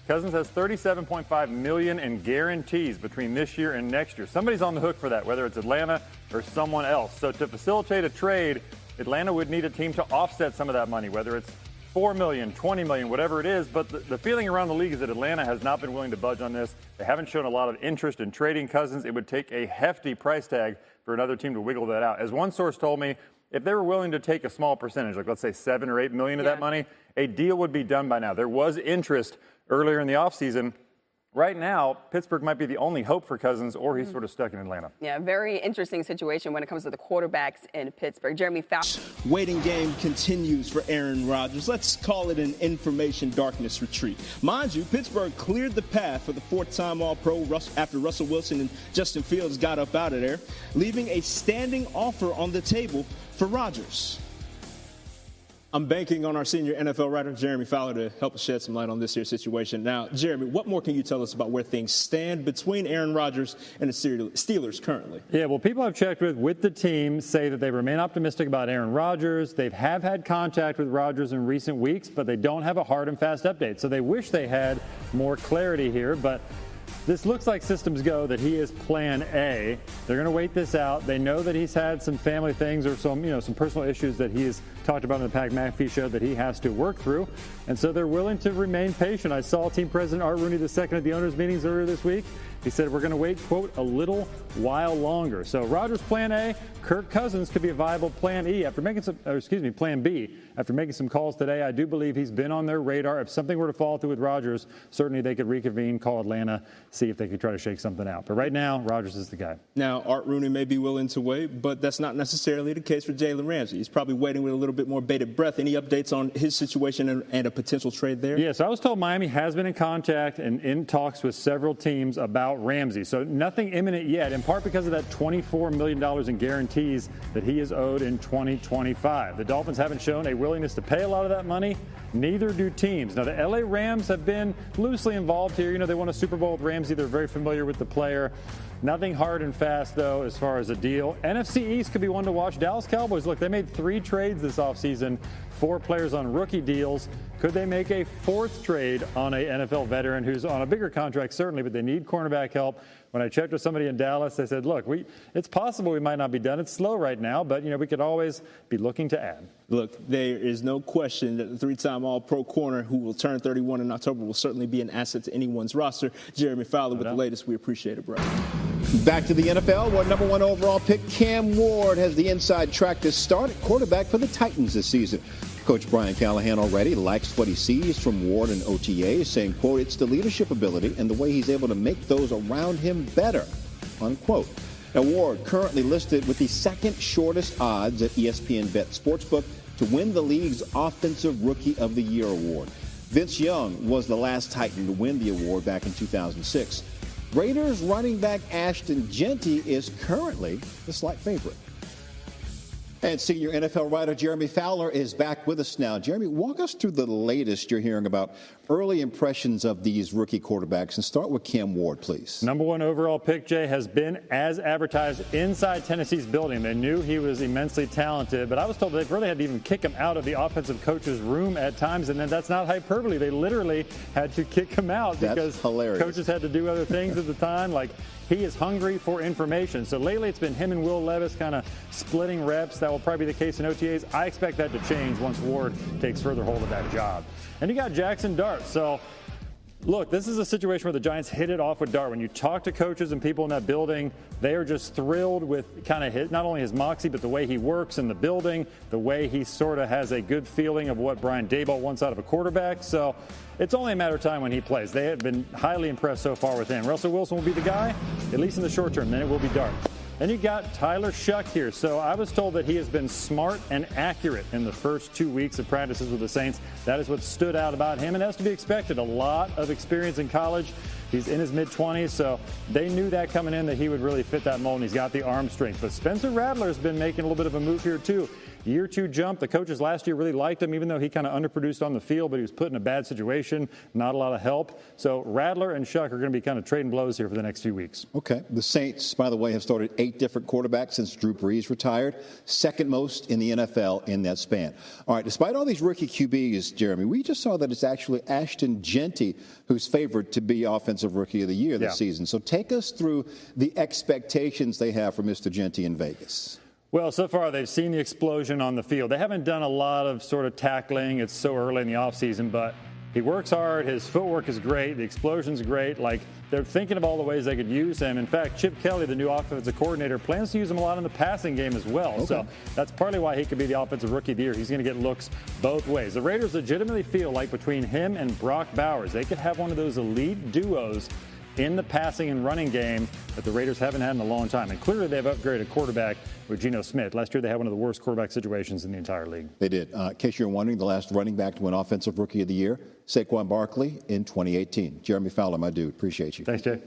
Cousins has $37.5 million in guarantees between this year and next year. Somebody's on the hook for that, whether it's Atlanta or someone else. So to facilitate a trade, Atlanta would need a team to offset some of that money, whether it's $4 million, $20 million, whatever it is. But the feeling around the league is that Atlanta has not been willing to budge on this. They haven't shown a lot of interest in trading Cousins. It would take a hefty price tag for another team to wiggle that out. As one source told me, if they were willing to take a small percentage, like let's say $7 or $8 million of that money, a deal would be done by now. There was interest earlier in the offseason. Right now, Pittsburgh might be the only hope for Cousins, or he's sort of stuck in Atlanta. Yeah, very interesting situation when it comes to the quarterbacks in Pittsburgh. Jeremy Fowler. Waiting game continues for Aaron Rodgers. Let's call it an information darkness retreat. Mind you, Pittsburgh cleared the path for the fourth-time All-Pro after Russell Wilson and Justin Fields got up out of there, leaving a standing offer on the table for Rodgers. I'm banking on our senior NFL writer, Jeremy Fowler, to help us shed some light on this here situation. Now, Jeremy, what more can you tell us about where things stand between Aaron Rodgers and the Steelers currently? Yeah, well, people I've checked with the team say that they remain optimistic about Aaron Rodgers. They have had contact with Rodgers in recent weeks, but they don't have a hard and fast update. So they wish they had more clarity here, but this looks like systems go that he is plan A. They're going to wait this out. They know that he's had some family things or some personal issues that he has talked about in the Pat McAfee show that he has to work through. And so they're willing to remain patient. I saw team president Art Rooney II at the owners' meetings earlier this week. He said, we're going to wait, quote, a little while longer. So Rodgers plan A, Kirk Cousins could be a viable plan B. After making some calls today, I do believe he's been on their radar. If something were to fall through with Rodgers, certainly they could reconvene, call Atlanta, see if they could try to shake something out. But right now, Rodgers is the guy. Now, Art Rooney may be willing to wait, but that's not necessarily the case for Jalen Ramsey. He's probably waiting with a little bit more bated breath. Any updates on his situation and a potential trade there? Yeah, so I was told Miami has been in contact and in talks with several teams about Ramsey. So nothing imminent yet, in part because of that $24 million in guarantees that he is owed in 2025. The Dolphins haven't shown a willingness to pay a lot of that money. Neither do teams. Now, the LA Rams have been loosely involved here. You know, they won a Super Bowl with Ramsey. They're very familiar with the player. Nothing hard and fast, though, as far as a deal. NFC East could be one to watch. Dallas Cowboys, look, they made 3 trades this offseason, 4 players on rookie deals. Could they make a 4th trade on an NFL veteran who's on a bigger contract, certainly, but they need cornerback help? When I checked with somebody in Dallas, they said, look, it's possible we might not be done. It's slow right now, but, we could always be looking to add. Look, there is no question that the 3-time All-Pro corner who will turn 31 in October will certainly be an asset to anyone's roster. Jeremy Fowler with the latest. We appreciate it, bro. Back to the NFL, where number 1 overall pick Cam Ward has the inside track to start at quarterback for the Titans this season. Coach Brian Callahan already likes what he sees from Ward and OTA, saying, quote, it's the leadership ability and the way he's able to make those around him better, unquote. Now, Ward currently listed with the 2nd shortest odds at ESPN Bet Sportsbook to win the league's Offensive Rookie of the Year award. Vince Young was the last Titan to win the award back in 2006. Raiders running back Ashton Genty is currently the slight favorite. And senior NFL writer Jeremy Fowler is back with us now. Jeremy, walk us through the latest you're hearing about early impressions of these rookie quarterbacks, and start with Cam Ward, please. Number 1 overall pick, Jay, has been as advertised inside Tennessee's building. They knew he was immensely talented, but I was told they really had to even kick him out of the offensive coach's room at times, and then that's not hyperbole. They literally had to kick him out because coaches had to do other things at the time. Like, he is hungry for information. So lately it's been him and Will Levis kind of splitting reps. That will probably be the case in OTAs. I expect that to change once Ward takes further hold of that job. And you got Jackson Dart. So, look, this is a situation where the Giants hit it off with Dart. When you talk to coaches and people in that building, they are just thrilled with kind of not only his moxie, but the way he works in the building, the way he sort of has a good feeling of what Brian Daboll wants out of a quarterback. So it's only a matter of time when he plays. They have been highly impressed so far with him. Russell Wilson will be the guy, at least in the short term. Then it will be Dart. Then you got Tyler Shuck here. So I was told that he has been smart and accurate in the first 2 weeks of practices with the Saints. That is what stood out about him, and that's to be expected. A lot of experience in college. He's in his mid-20s, so they knew that coming in that he would really fit that mold, and he's got the arm strength. But Spencer Rattler's been making a little bit of a move here, too. year 2 jump. The coaches last year really liked him, even though he kind of underproduced on the field, but he was put in a bad situation, not a lot of help. So Rattler and Shuck are going to be kind of trading blows here for the next few weeks. Okay. The Saints, by the way, have started 8 different quarterbacks since Drew Brees retired, second most in the NFL in that span. All right, despite all these rookie QBs, Jeremy, we just saw that it's actually Ashton Genty who's favored to be Offensive Rookie of the Year this season. So take us through the expectations they have for Mr. Genty in Vegas. Well, so far they've seen the explosion on the field. They haven't done a lot of sort of tackling. It's so early in the offseason, but he works hard. His footwork is great. The explosion's great. Like, they're thinking of all the ways they could use him. In fact, Chip Kelly, the new offensive coordinator, plans to use him a lot in the passing game as well. Okay. So that's partly why he could be the Offensive Rookie of the Year. He's going to get looks both ways. The Raiders legitimately feel like between him and Brock Bowers, they could have one of those elite duos in the passing and running game that the Raiders haven't had in a long time. And clearly they've upgraded quarterback with Geno Smith. Last year they had one of the worst quarterback situations in the entire league. They did. In case you're wondering, the last running back to win Offensive Rookie of the Year, Saquon Barkley in 2018. Jeremy Fowler, my dude. Appreciate you. Thanks, Jay.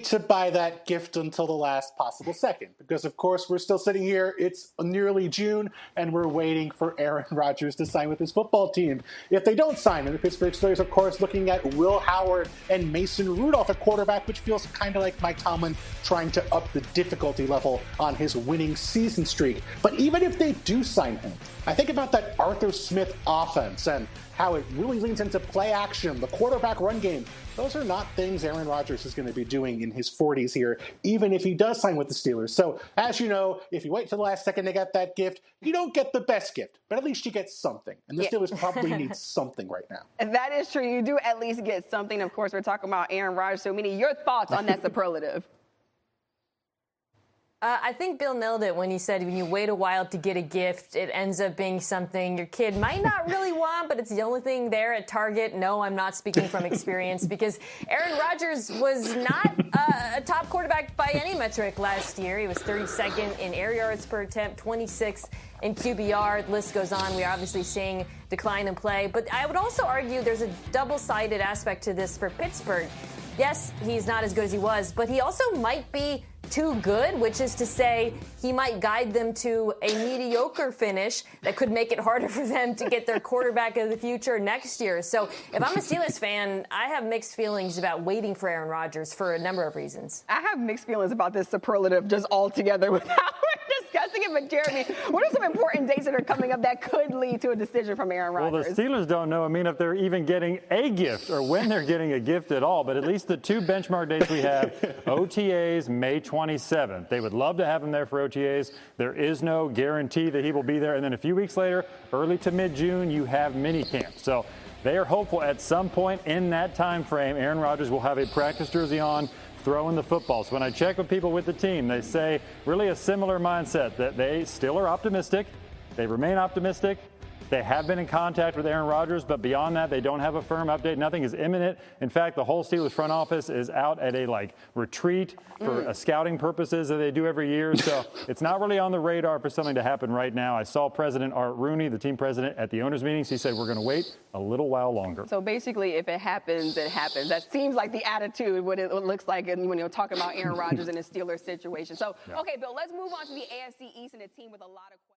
To buy that gift until the last possible second, because of course we're still sitting here. It's nearly June and we're waiting for Aaron Rodgers to sign with his football team. If they don't sign him, the Pittsburgh Steelers of course looking at Will Howard and Mason Rudolph at quarterback, which feels kind of like Mike Tomlin trying to up the difficulty level on his winning season streak. But even if they do sign him, I think about that Arthur Smith offense and how it really leans into play action, the quarterback run game. Those are not things Aaron Rodgers is going to be doing in his 40s here, even if he does sign with the Steelers. So, as you know, if you wait till the last second to get that gift, you don't get the best gift, but at least you get something. And the Steelers probably need something right now. That is true. You do at least get something. Of course, we're talking about Aaron Rodgers. So, Minnie, your thoughts on that superlative? I think Bill nailed it when he said when you wait a while to get a gift, it ends up being something your kid might not really want, but it's the only thing there at Target. No, I'm not speaking from experience because Aaron Rodgers was not a top quarterback by any metric last year. He was 32nd in air yards per attempt, 26th in QBR. The list goes on. We are obviously seeing decline in play. But I would also argue there's a double-sided aspect to this for Pittsburgh. Yes, he's not as good as he was, but he also might be too good, which is to say he might guide them to a mediocre finish that could make it harder for them to get their quarterback of the future next year. So if I'm a Steelers fan, I have mixed feelings about waiting for Aaron Rodgers for a number of reasons. I have mixed feelings about this superlative just altogether without discussing it. But Jeremy, what are some important dates that are coming up that could lead to a decision from Aaron Rodgers? Well, the Steelers don't know, if they're even getting a gift or when they're getting a gift at all. But at least the 2 benchmark dates we have, OTAs, May 27th. They would love to have him there for OTAs. There is no guarantee that he will be there. And then a few weeks later, early to mid-June, you have minicamp. So they are hopeful at some point in that time frame, Aaron Rodgers will have a practice jersey on, throwing the football. So when I check with people with the team, they say really a similar mindset that they still are optimistic. They remain optimistic. They have been in contact with Aaron Rodgers, but beyond that, they don't have a firm update. Nothing is imminent. In fact, the whole Steelers front office is out at a retreat for scouting purposes that they do every year. So it's not really on the radar for something to happen right now. I saw President Art Rooney, the team president, at the owners' meetings. He said we're going to wait a little while longer. So basically, if it happens, it happens. That seems like the attitude, what it looks like when you're talking about Aaron Rodgers and his Steelers situation. So, okay, Bill, let's move on to the AFC East and a team with a lot of questions.